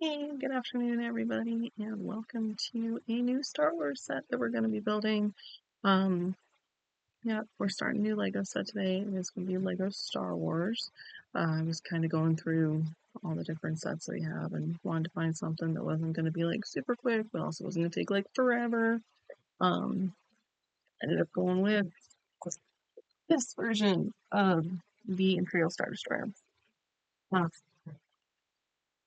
Hey, good afternoon, everybody, and welcome to a new Star Wars set that we're going to be building. Um, yeah, we're starting a new Lego set today, and it's going to be Lego Star Wars. I was kind of going through all the different sets that we have and wanted to find something that wasn't going to be like super quick, but also wasn't going to take like forever. Um, Ended up going with this version of the Imperial Star Destroyer. Uh,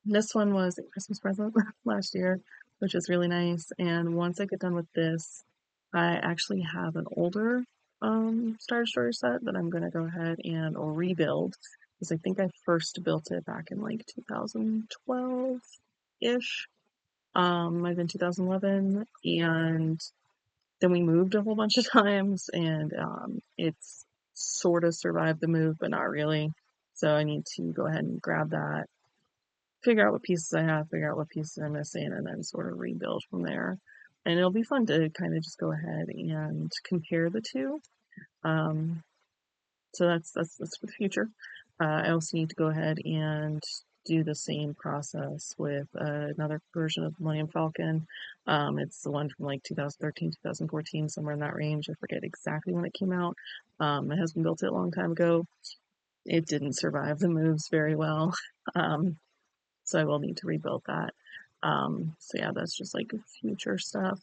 This one was a Christmas present last year, which is really nice. And once I get done with this, I actually have an older Star Destroyer set that I'm gonna go ahead and rebuild because I think I first built it back in like 2012-ish. Might have been 2011, and then we moved a whole bunch of times, and it's sort of survived the move, but not really. So I need to go ahead and grab that, figure out what pieces I have, figure out what pieces I'm missing, and then sort of rebuild from there. And it'll be fun to kind of just go ahead and compare the two. Um, so that's for the future. I also need to go ahead and do the same process with another version of Millennium Falcon. It's the one from like 2013, 2014, somewhere in that range. I forget exactly when it came out. My husband built it a long time ago. It didn't survive the moves very well. Um, so I will need to rebuild that. So yeah, that's just like future stuff.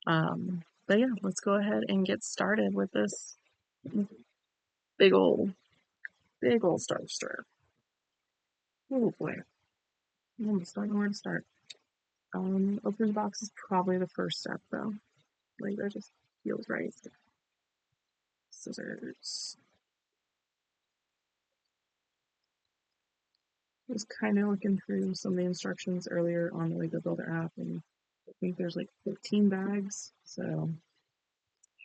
But yeah, let's go ahead and get started with this big old, big old Star Destroyer. Oh boy, I'm almost don't know where to start. Opening the box is probably the first step though. Like that just feels right. Scissors. I was kind of looking through some of the instructions earlier on the Lego Builder app, and I think there's like 15 bags, so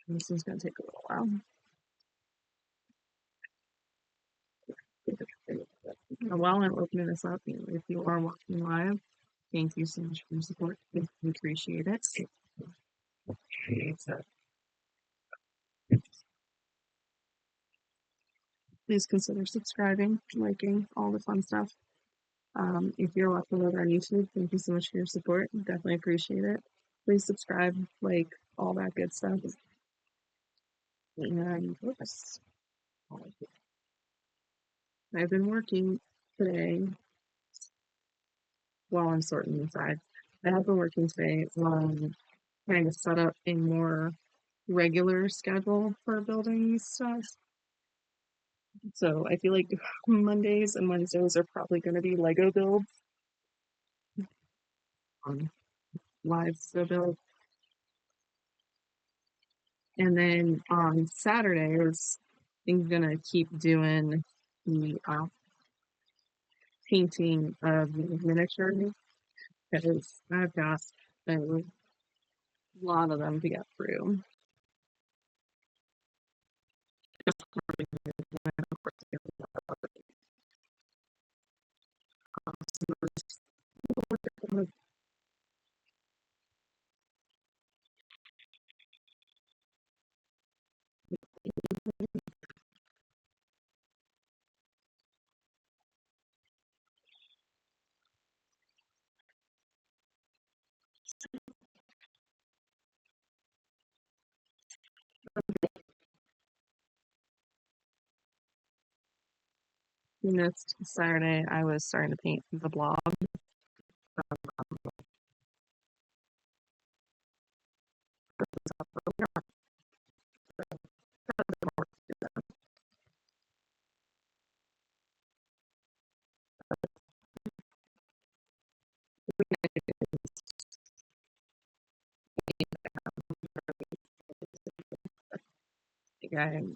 this is gonna take a little while. Now, while I'm opening this up, if you are watching live, thank you so much for your support. We appreciate it. Please consider subscribing, liking, all the fun stuff. If you're watching over on YouTube, thank you so much for your support. Definitely appreciate it. Please subscribe, like, all that good stuff. And oops, I've been working today while I'm sorting inside. I have been working today on trying to set up a more regular schedule for building these stuff. So I feel like Mondays and Wednesdays are probably going to be Lego builds, live Lego builds. And then on Saturdays, I'm going to keep doing the painting of the miniatures because I've got a lot of them to get through. Next Saturday, I was starting to paint the blob.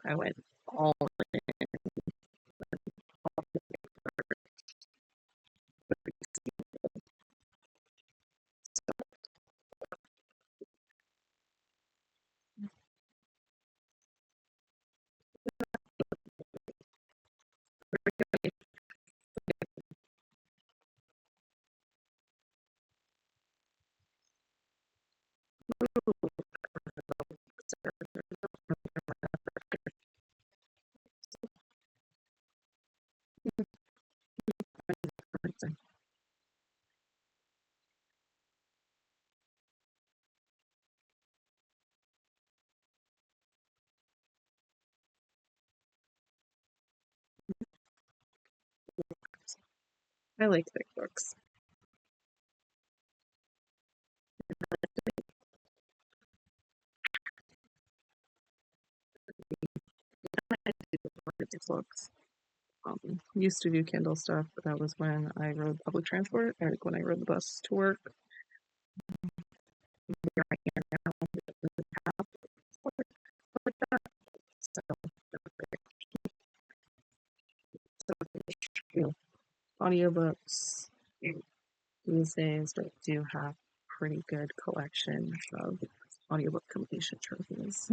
I went all I like thick books. I do prefer thick books. Used to do Kindle stuff, but that was when I rode public transport, like when I rode the bus to work. Here I am now with the app like that. So, you know, audiobooks these days do have pretty good collection of audiobook completion trophies.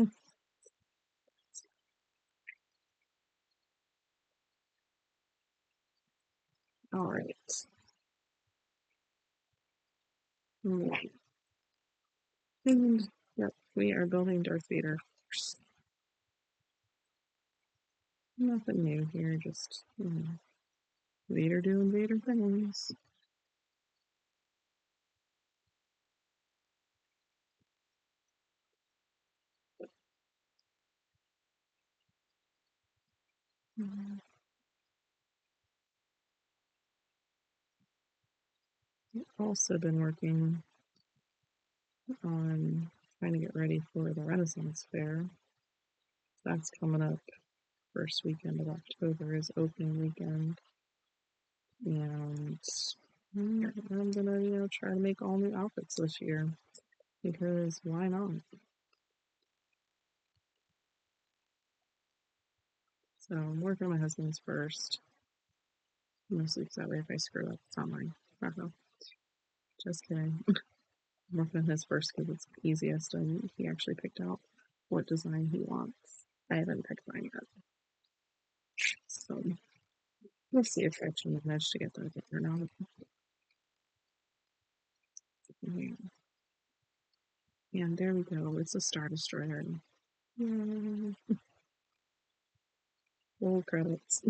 All right. And yep, we are building Darth Vader. Nothing new here, just Vader doing Vader things. Also been working on trying to get ready for the Renaissance Fair. That's coming up. First weekend of October is opening weekend, and I'm gonna try to make all new outfits this year because why not? So I'm working on my husband's first, mostly because that way if I screw up, it's not mine. Just kidding. I'm working on his first because it's easiest, and he actually picked out what design he wants. I haven't picked mine yet, so we'll see if I can manage to get that or not. Yeah. And there we go. It's a Star Destroyer. Yay. Roll credits.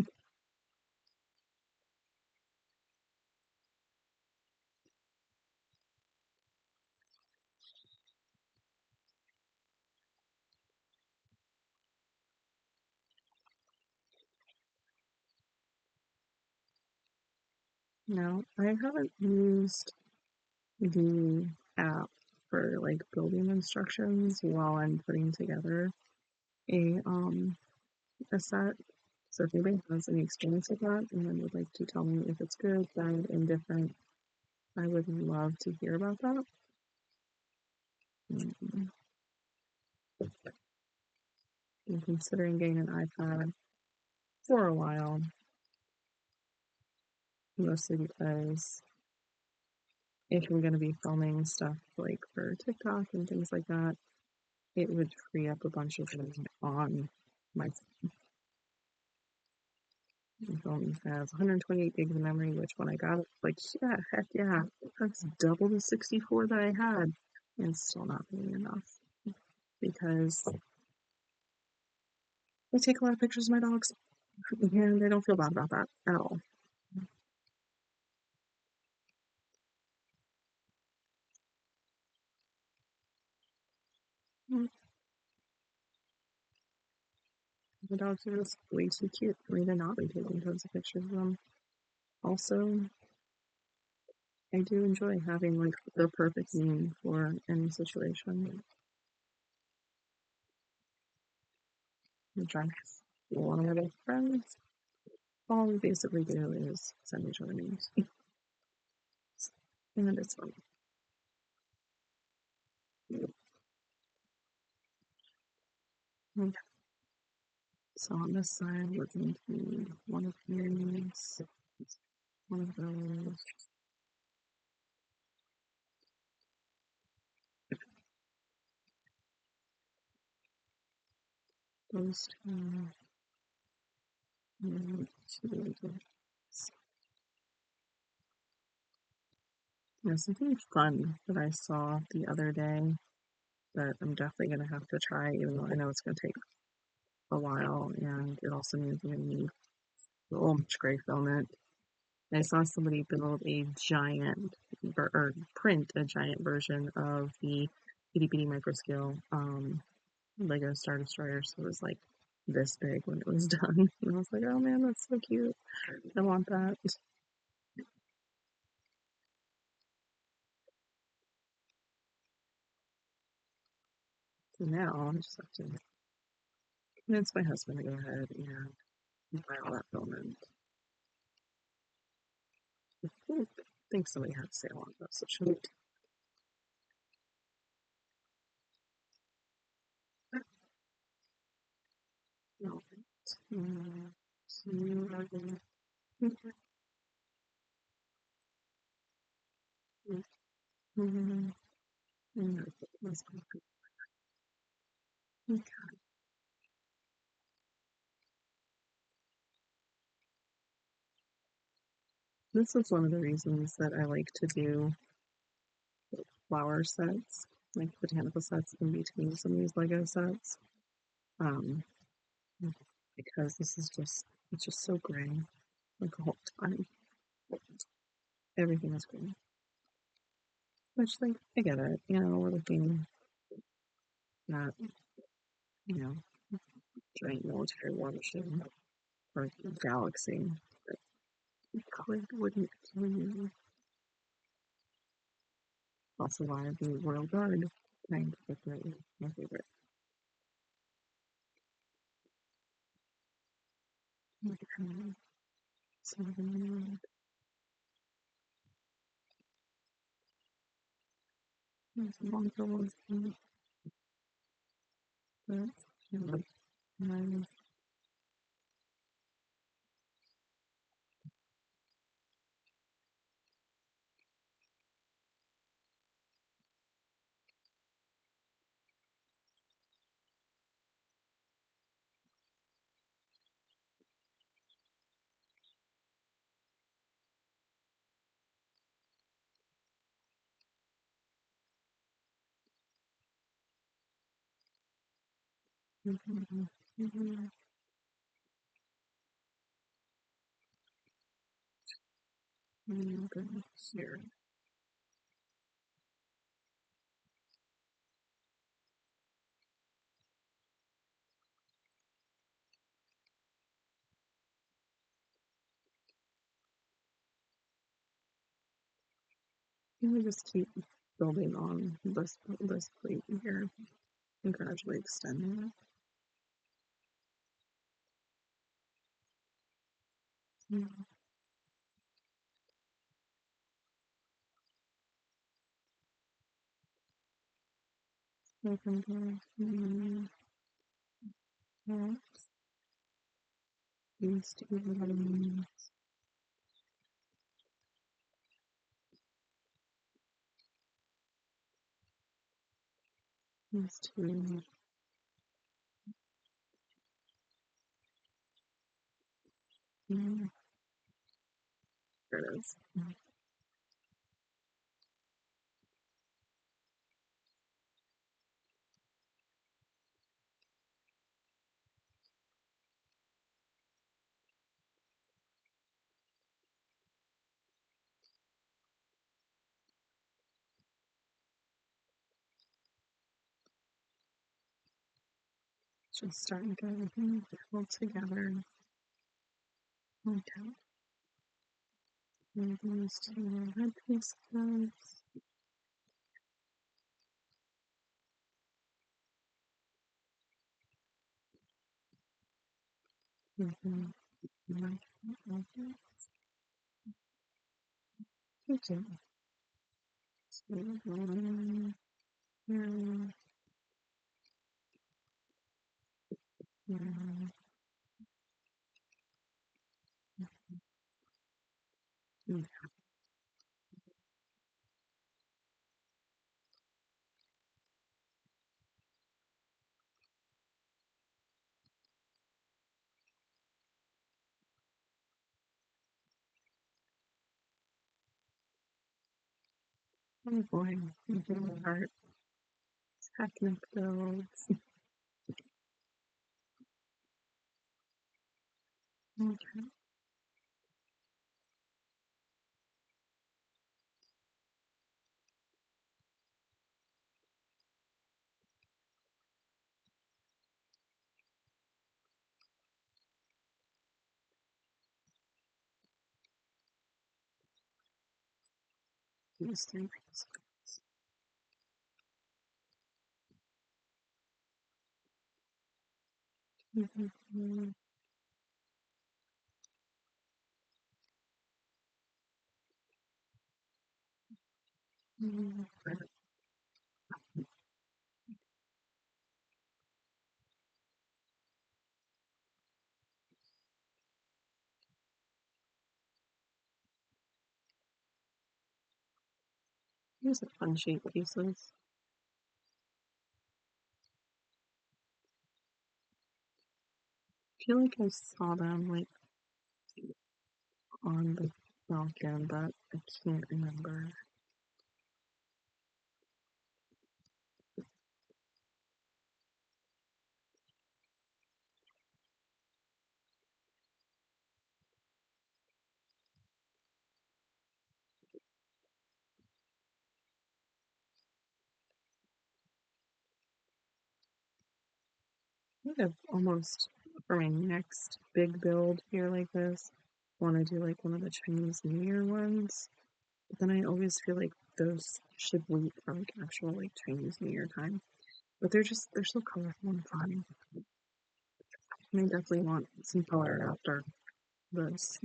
No, I haven't used the app for like building instructions while I'm putting together a set. So if anybody has any experience with that and then would like to tell me if it's good, bad, indifferent, I would love to hear about that. Mm, I'm considering getting an iPad for a while, mostly because if I'm going to be filming stuff like for TikTok and things like that, it would free up a bunch of room on my phone. Has 128 gigs of memory, which when I got it, like, yeah, heck yeah, that's double the 64 that I had, and it's still not really enough because I take a lot of pictures of my dogs, and I don't feel bad about that at all. Mm, the dogs are just way too cute for me to not be taking tons of pictures of them. Also, I do enjoy having like the perfect name for any situation. I'm trying to one of my best friends. All we basically do is send each other names. And it's fun. Okay. So on this side, we're going to need one of these, one of those two, and two of those. Yeah, something fun that I saw the other day that I'm definitely going to have to try, even though I know it's going to take a while, and it also means I'm going to need a little gray filament. I saw somebody build a giant, or print a giant version of the itty bitty micro scale Lego Star Destroyer, so it was like this big when it was done. And I was like, oh man, that's so cute. I want that. So now I just have to convince my husband to go ahead and buy all that filament. I think somebody had a sale on this, so it shouldn't. No. This is one of the reasons that I like to do flower sets, like botanical sets in between some of these Lego sets. Um, because this is just, it's just so gray, like the whole time. Everything is gray. Which, like, I get it. We're looking at, you know, giant military watershed or galaxy. But colored wouldn't kill you. Also why the Royal Guard kind of my favorite. So, long girls, but, and here. We just keep building on this plate here and gradually extending it. Open door. These two these two. There it is. Just starting to get everything pulled together. Okay. And these two red pieces. Okay. Oh boy, my heart. Technic builds. Okay. These three pieces. Mhm. These are fun shape pieces. I feel like I saw them like on the Falcon, but I can't remember. I think I've almost for my next big build here like this, want to do like one of the Chinese New Year ones. But then I always feel like those should wait for like actual like Chinese New Year time. But they're so colorful and fun. And I definitely want some color after this.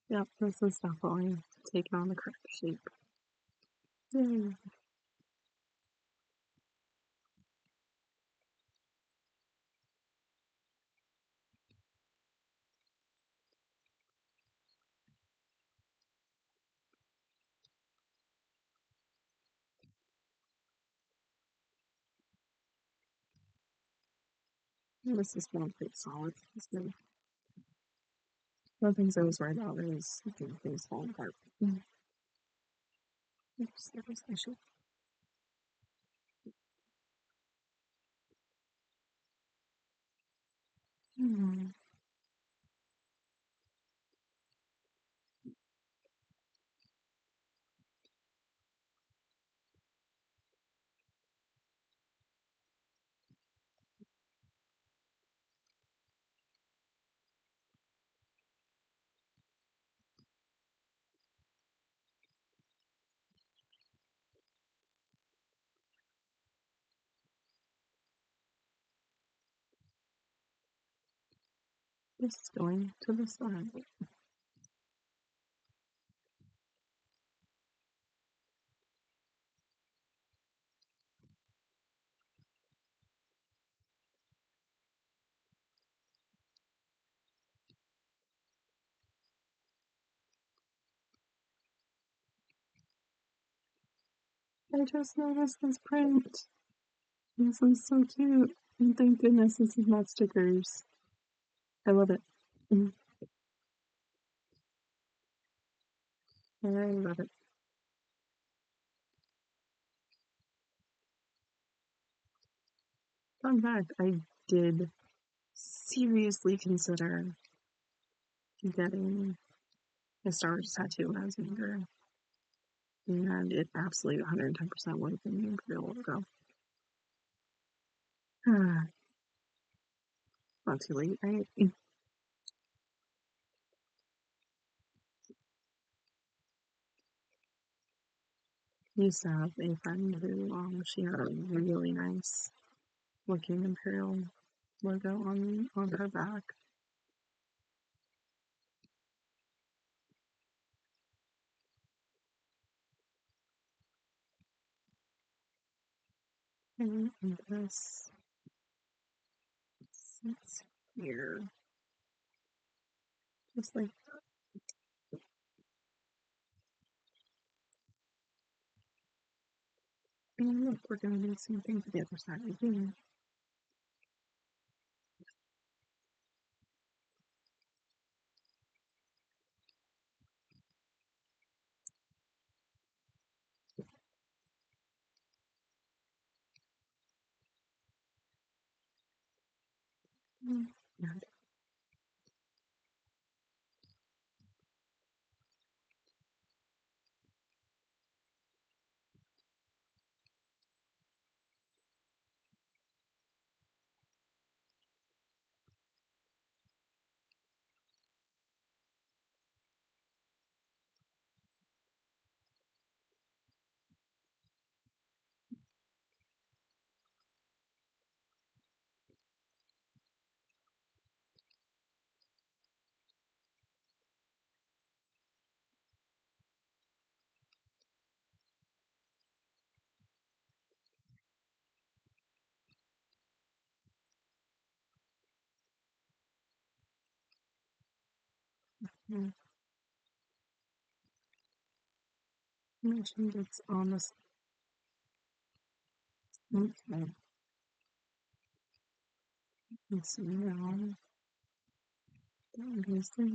Yep, this is definitely taking on the correct shape. Yay. This is going pretty solid. It's good. One of the things I was worried about is things falling apart. Oops, there was my shape. Hmm. This is going to the side. I just noticed this print. This is so cute. And thank goodness this is not stickers. I love it. Mm, I love it. Fun fact, I did seriously consider getting a Star Wars tattoo when I was younger. And it absolutely 110% would have been the Imperial logo. Not too late, right? I used to have a friend who she had a really nice looking Imperial logo on her back. And this sits here. Just like, look, we're gonna do the same thing for the other side again. Yeah. Yeah. Mentioned it's on this. Okay. Let's see now. That is there.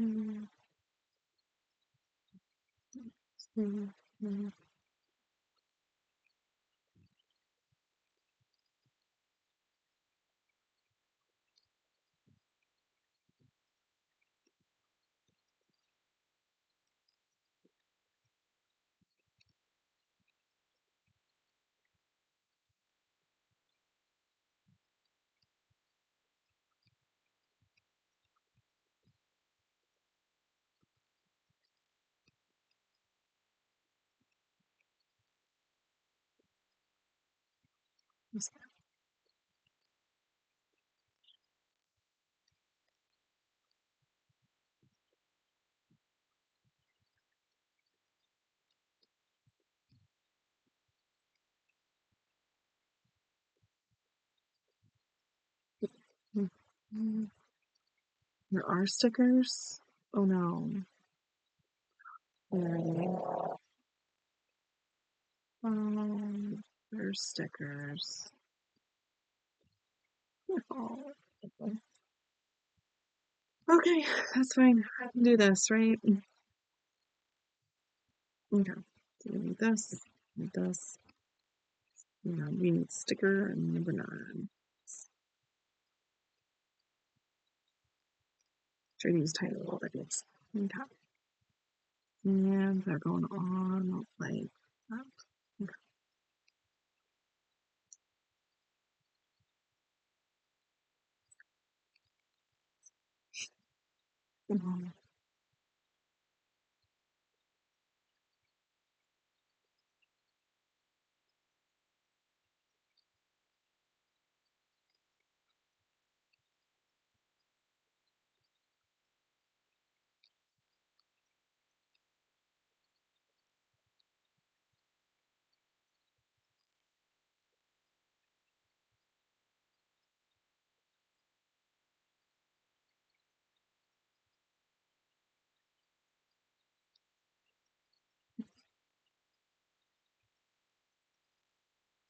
There are stickers. Oh no. Alrighty. There's stickers. Oh, okay, that's fine. I can do this, right? Okay. So we need this. Need this. Yeah, we need sticker number 9. Try to use title already. Okay. And they're going on like that. Okay. Come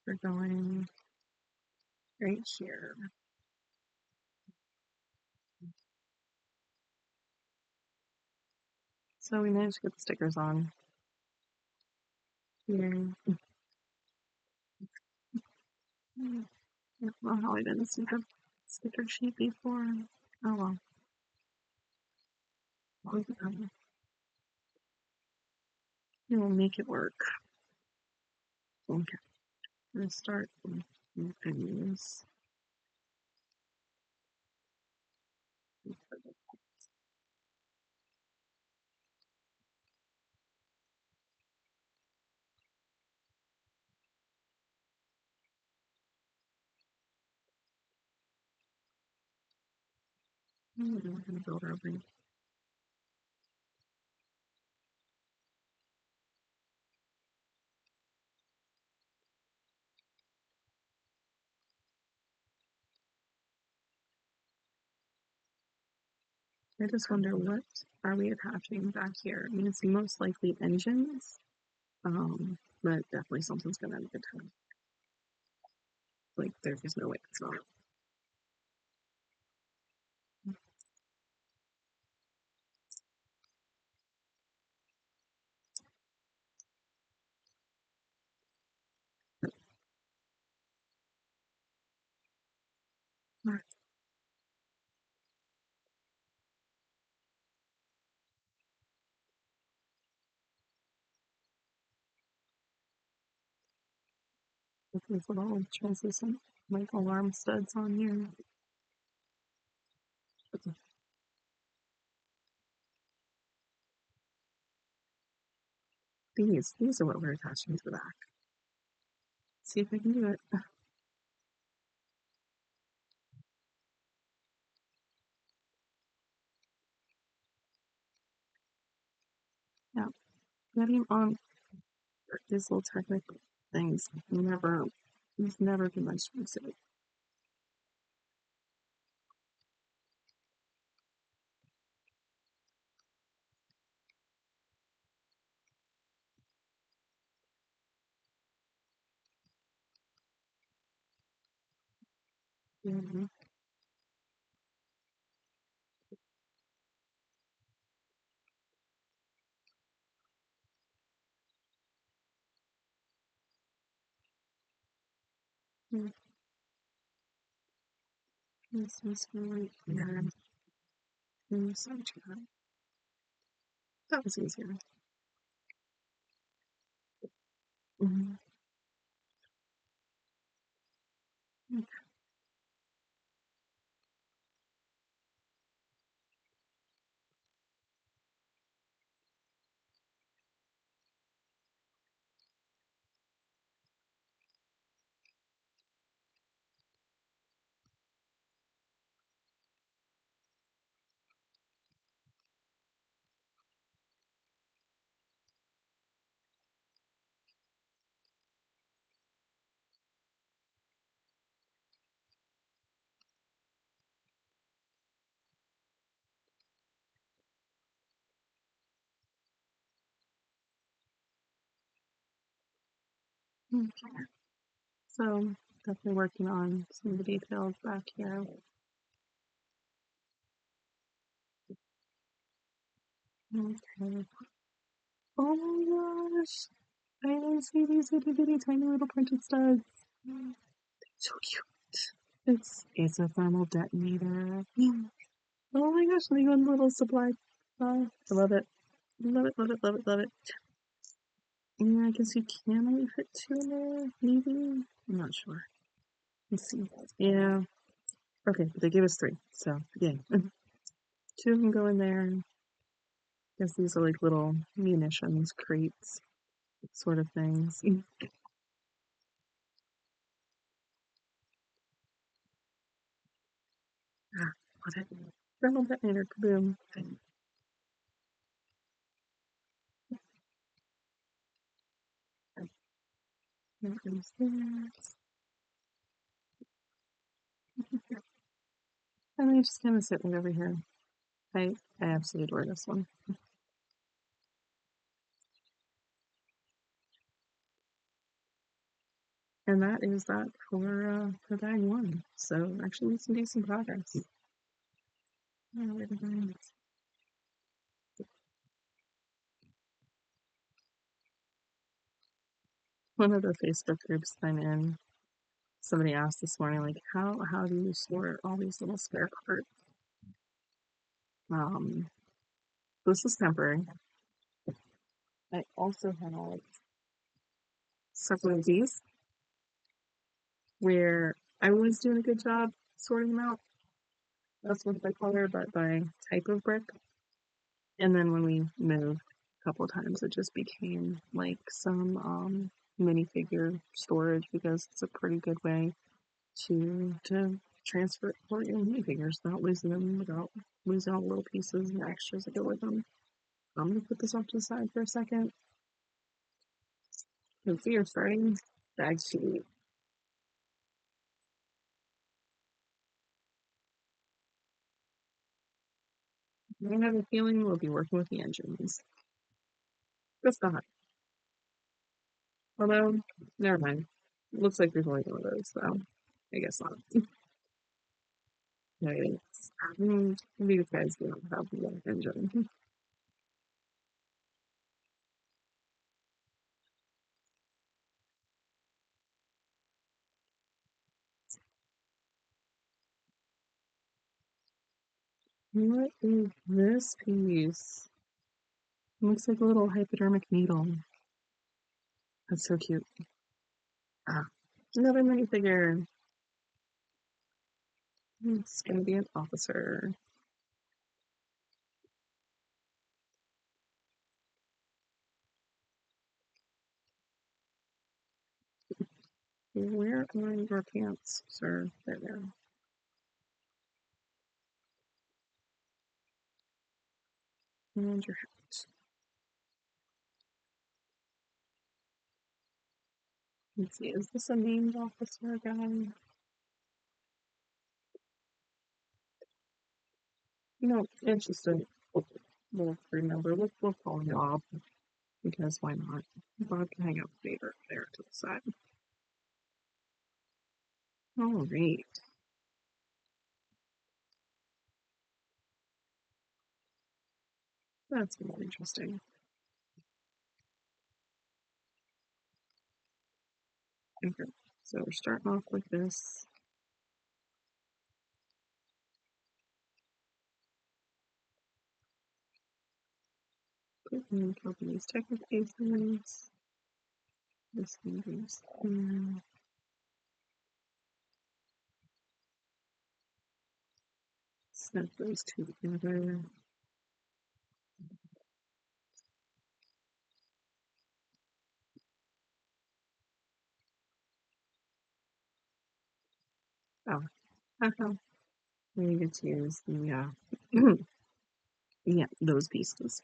We're going right here. So we managed to get the stickers on here. I don't know how I didn't see the sticker sheet before. Oh well. We will make it work. Okay. I'm gonna start with venues. We're gonna build our brand. I just wonder what are we attaching back here? I mean, it's most likely engines, but definitely something's gonna have a good time. Like, there's just no way it's not. With these little translucent like alarm studs on here. These are what we're attaching to the back. See if I can do it. Yeah, getting on these little technical things it's never been my strong suit. Mm-hmm. This is right here. That was easier. Mm-hmm. Okay. So definitely working on some of the details back here. Okay. Oh my gosh. I see these itty bitty tiny little printed studs. So cute. It's a thermal detonator. Oh my gosh, they go in the little supply. I love it. Love it, love it, love it, love it. Yeah, I guess you can only fit two in there, maybe? I'm not sure. Let's see. Yeah. Okay, but they gave us three, so yay. Two of them go in there. Guess these are like little munitions crates, sort of things. Ah, love it. Thermal detonator, kaboom. There is there. And they just kind of sit right over here. I absolutely adore this one. And that is that for bag one. So actually some decent progress. Oh, wait a minute. One of the Facebook groups I'm in, somebody asked this morning, like, how do you sort all these little spare parts? Um, this is temporary. I also have several of these where I was doing a good job sorting them out. That's what by color, but by type of brick. And then when we moved a couple of times, it just became like some minifigure storage because it's a pretty good way to transfer for your minifigures without losing them, without losing all the little pieces and extras that go with them. I'm gonna put this off to the side for a second. Because we are starting bag sheet. I have a feeling we'll be working with the engines. Just not. Although, never mind. Looks like there's only one of those, so I guess not. Maybe these guys don't have one engine. What is this piece? Looks like a little hypodermic needle. That's so cute. Ah, another minifigure. It's gonna be an officer. Where are your pants, sir? There they are. And your hat. Let's see, is this a named officer guy? No, it's just a little crew member. We'll call him Bob, because why not? Bob can hang out with Vader there to the side. All right. That's more interesting. Okay, so we're starting off with this. Put in company's technical cases. This one goes here. Snap those two together. Oh, haha. We get to use the yeah, those pieces.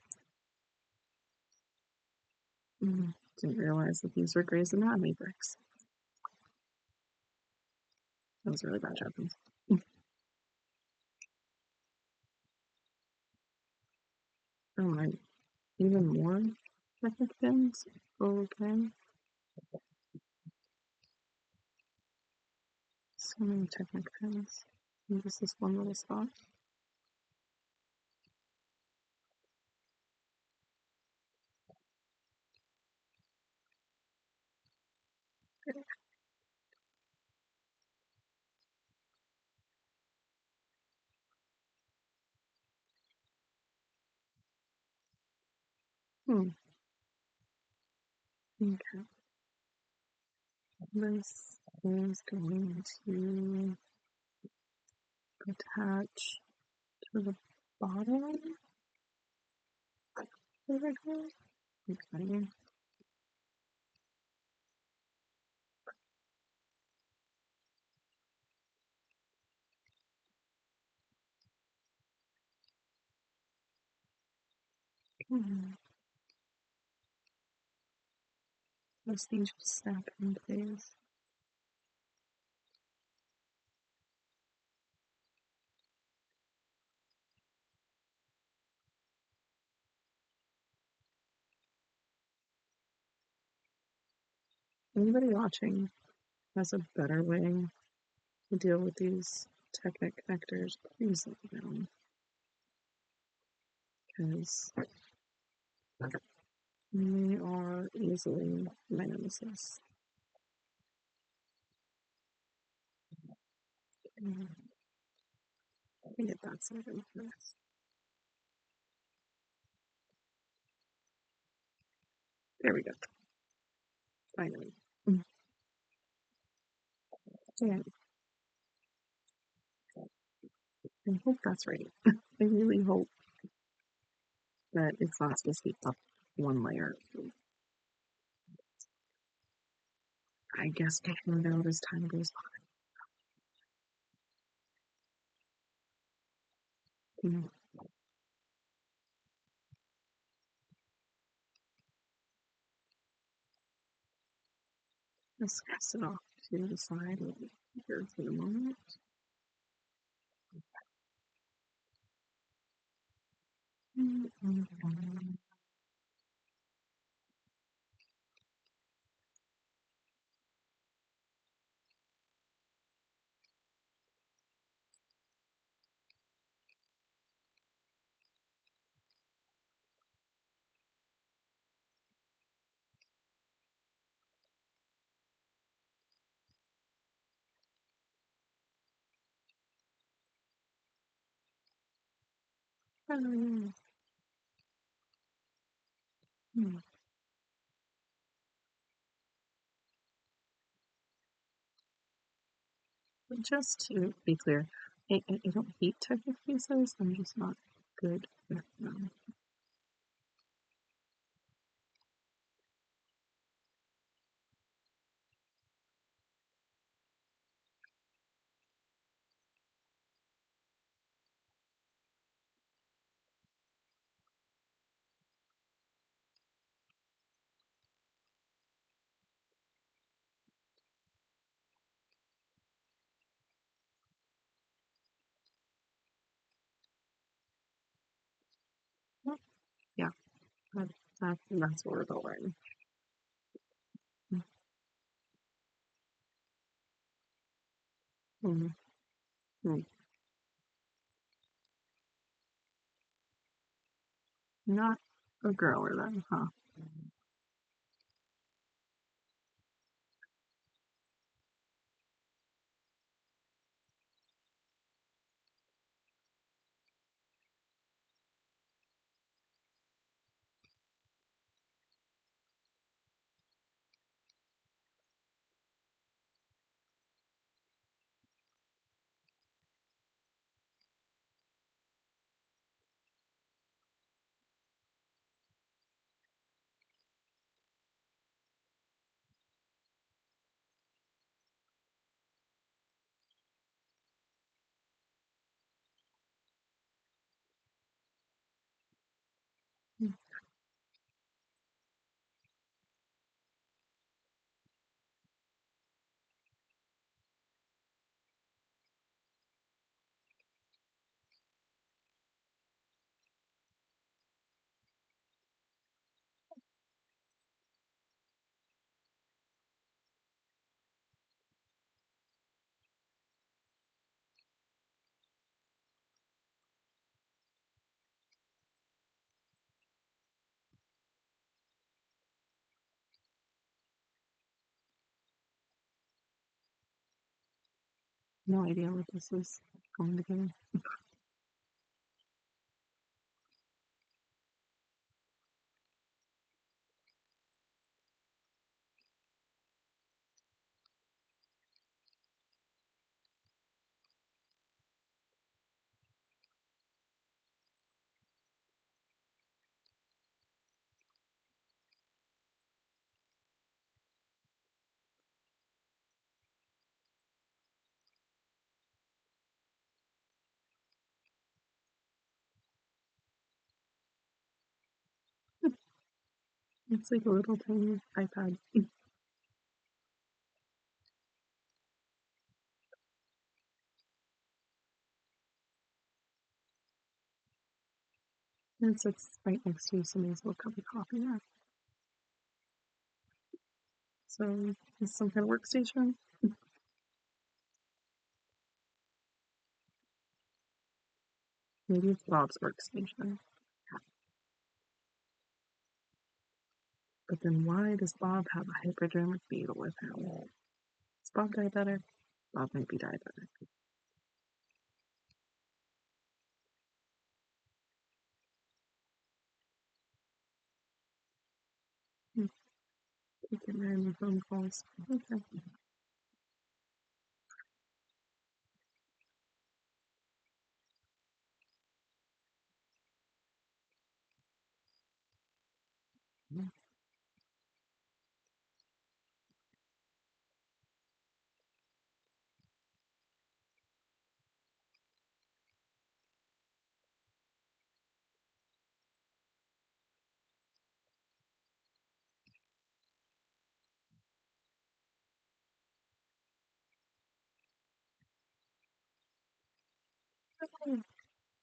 Didn't realize that these were Grey's Anatomy bricks. That was really bad job. Oh my, even more Technic pins? Okay. So many Technic pins. And just this one little spot. Hmm. Okay. This is going to attach to the bottom of the regular. Okay. Those things just snap in place. Anybody watching has a better way to deal with these Technic connectors, please let me know. Because they are easily my nemesis. Let me get that side in first. There we go. Finally. Yeah, I hope that's right. I really hope that it's not supposed to be up one layer. I guess we'll know as time goes by. Let's cast it off to the side here for the moment. Just to be clear, I don't hate typefaces, I'm just not good with them. Well, yeah, that, that's what we're going. Mm-hmm. Not a girler then, huh? No idea what this is going together. It's like a little tiny iPad. And it sits right next to somebody's little cup of coffee there. So it's some kind of workstation. Maybe it's Bob's workstation. But then why does Bob have a hypodermic needle with him? Is Bob diabetic? Bob might be diabetic. Hmm. Taking random phone calls. Okay.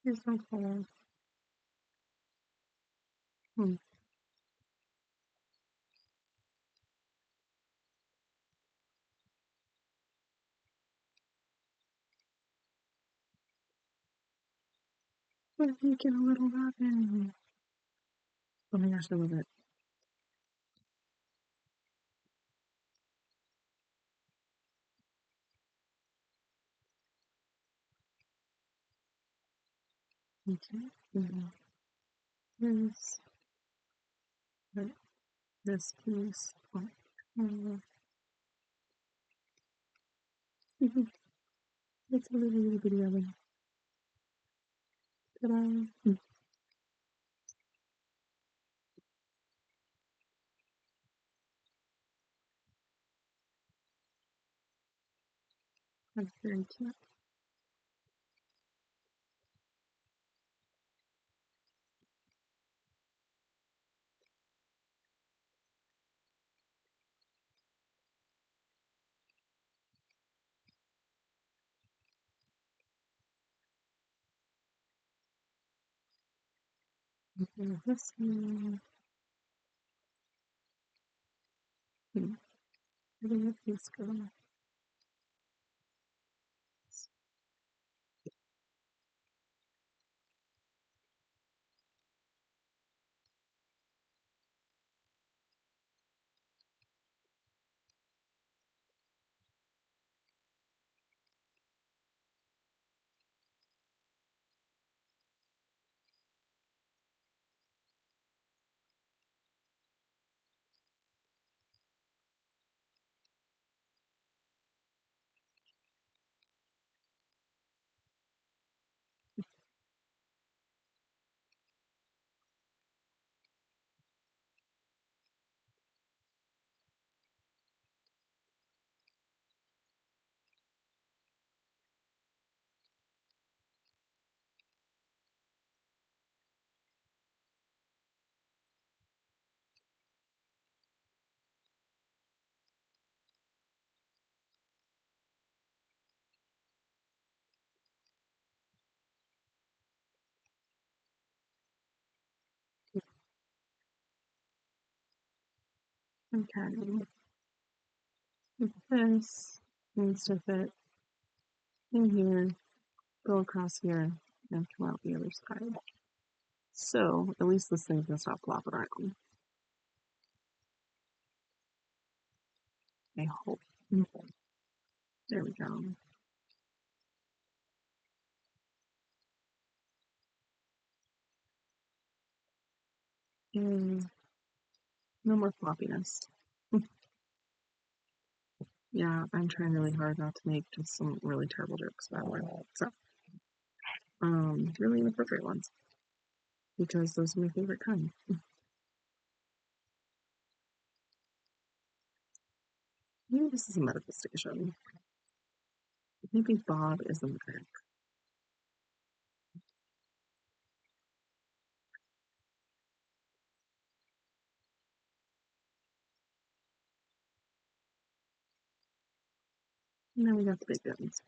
You're so cold. Hmm. We're making a little robin. Oh my gosh, I love it. Okay. Here's this piece. Oh. It's a little, little bitty oven. Ta-da! That's very cute. Okay, this one. Where did that piece go? Okay. This needs to fit in here, go across here, and come out the other side. So at least this thing can stop flopping around. I hope. There we go. Yay. No more floppiness. Yeah, I'm trying really hard not to make just some really terrible jokes about it. So, really inappropriate ones because those are my favorite kind. Maybe this is a medical station. Maybe Bob is in the back. Now we got the big guns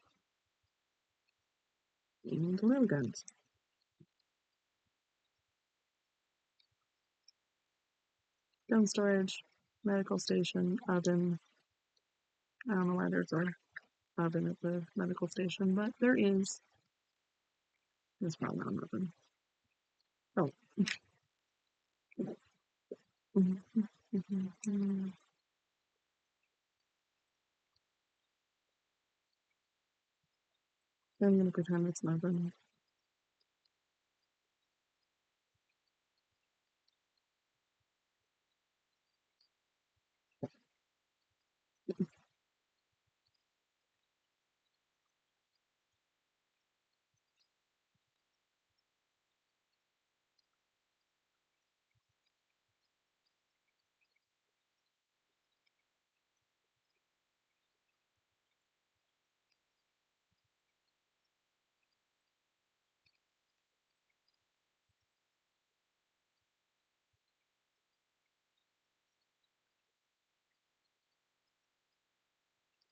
and the little guns. Gun storage, medical station, oven. I don't know why there's a oven at the medical station, but there is. There's probably not an oven. Oh. I'm gonna pretend it's an oven.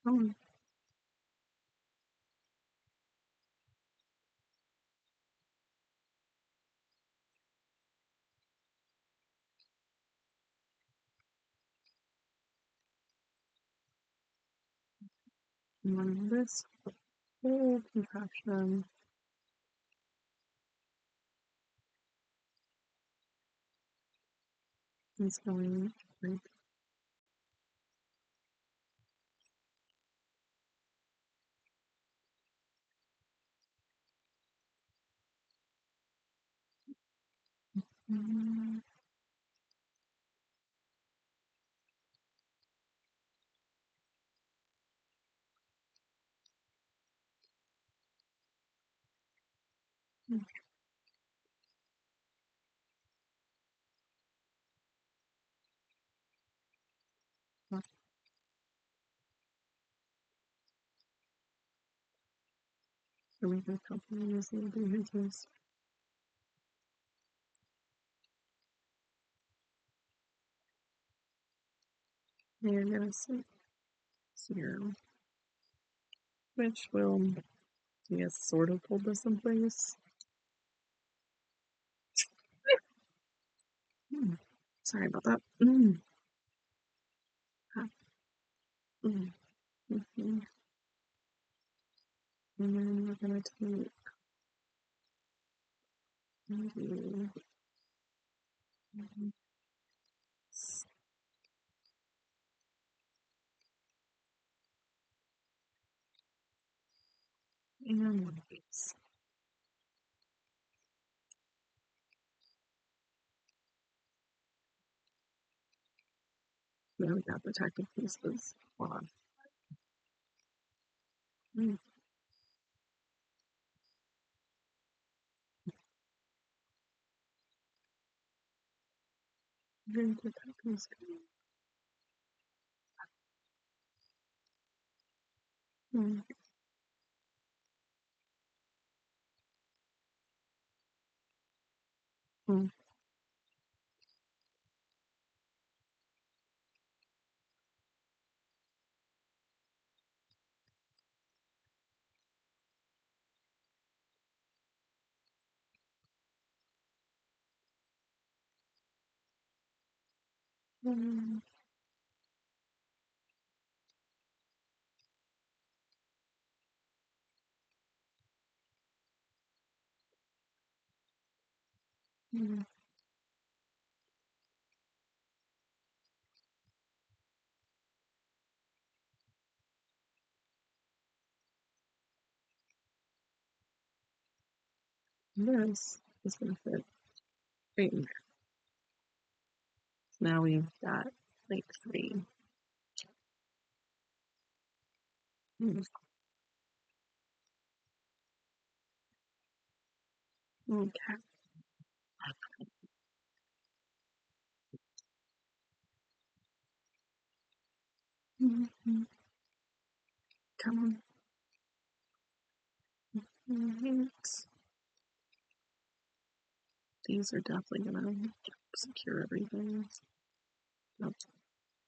Oh, And then this whole contraption is going right. Mm, so we can company is going to do his. They're going to sit here, which will, I guess, sort of hold this in place. Mm, sorry about that. Ah, mm, mhm. And then we're going to take maybe s- and these. Now we got the protective pieces on. Mm, very protective piece. Mm, mm, mm, mm. This is going to fit right in there. Now we've got like three. Mm, okay. Mhm. Come on. Right. These are definitely gonna secure everything. Nope,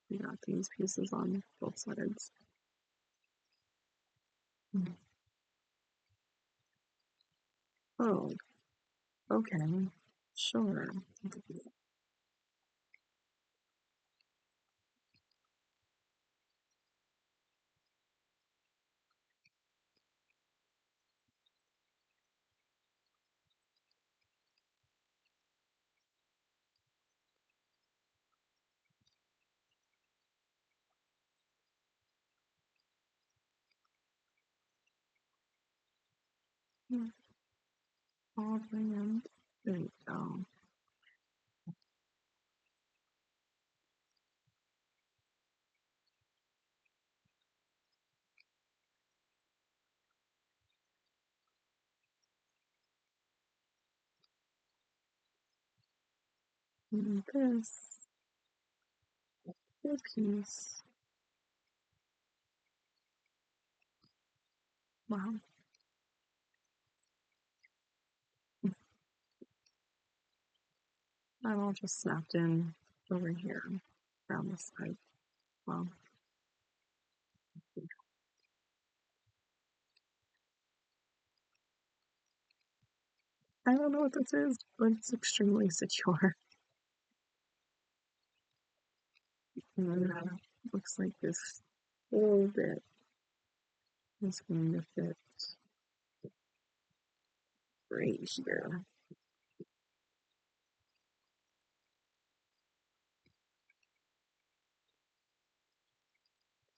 we got these pieces on both sides. Mm. Oh, okay. Sure. Yeah, all brand. There you go. And this piece. Wow. That all just snapped in over here around this side. Wow. I don't know what this is, but it's extremely secure. And then looks like this whole bit is going to fit right here.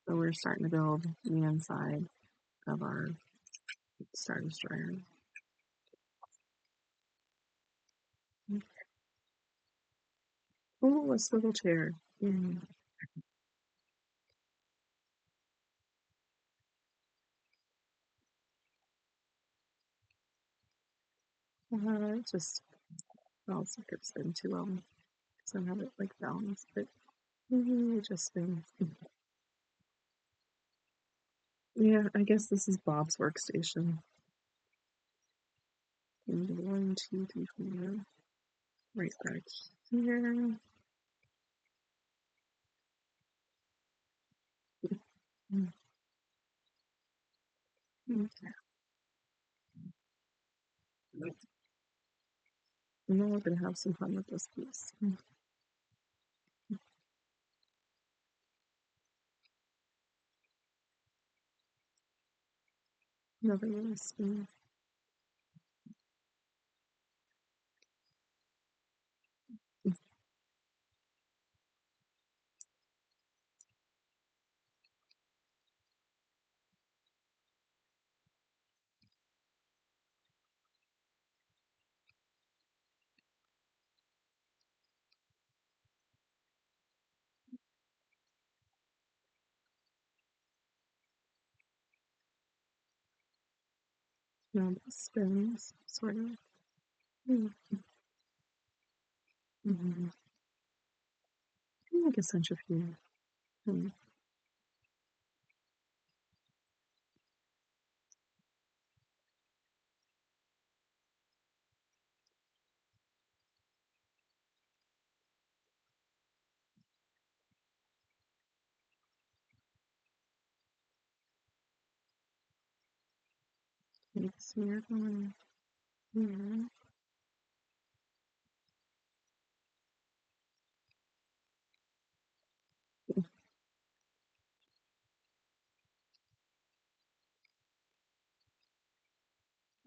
So we're starting to build the inside of our Star Destroyer. Oh, a swivel chair. Yeah. It just smells like it's been too well. So I have it like balanced, but just been. Yeah, I guess this is Bob's workstation. And 1, 2, 3, 4, right back here. Mm, okay. Now we're gonna have some fun with this piece. Another little spoon. Now this spins, sort of. Mm, mm, like a centrifuge. Mm, it's weird one. Yeah.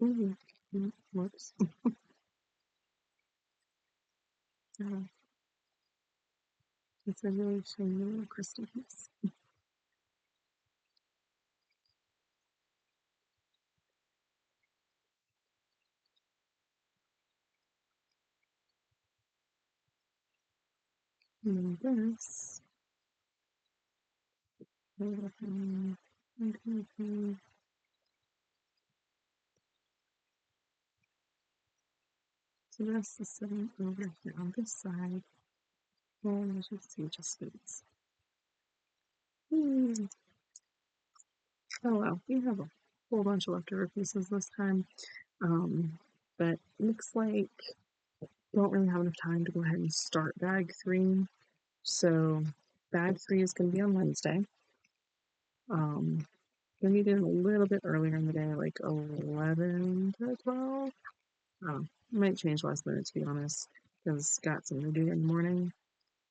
Ooh, whoops. It's a really shiny little crystal piece. And this. Okay. So that's the sitting over here on this side. And as you see, it just fits. Hmm. Oh well, we have a whole bunch of leftover pieces this time. Um, but looks like don't really have enough time to go ahead and start bag 3. So bag 3 is going to be on Wednesday. Gonna be doing a little bit earlier in the day, like 11 to 12. Might change last minute to be honest, because got something to do in the morning.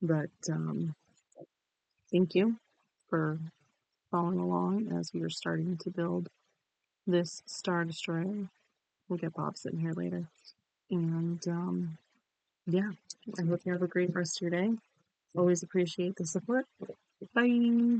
But thank you for following along as we are starting to build this Star Destroyer. We'll get Bob sitting here later. And yeah, I hope you have a great rest of your day. Always appreciate the support. Bye.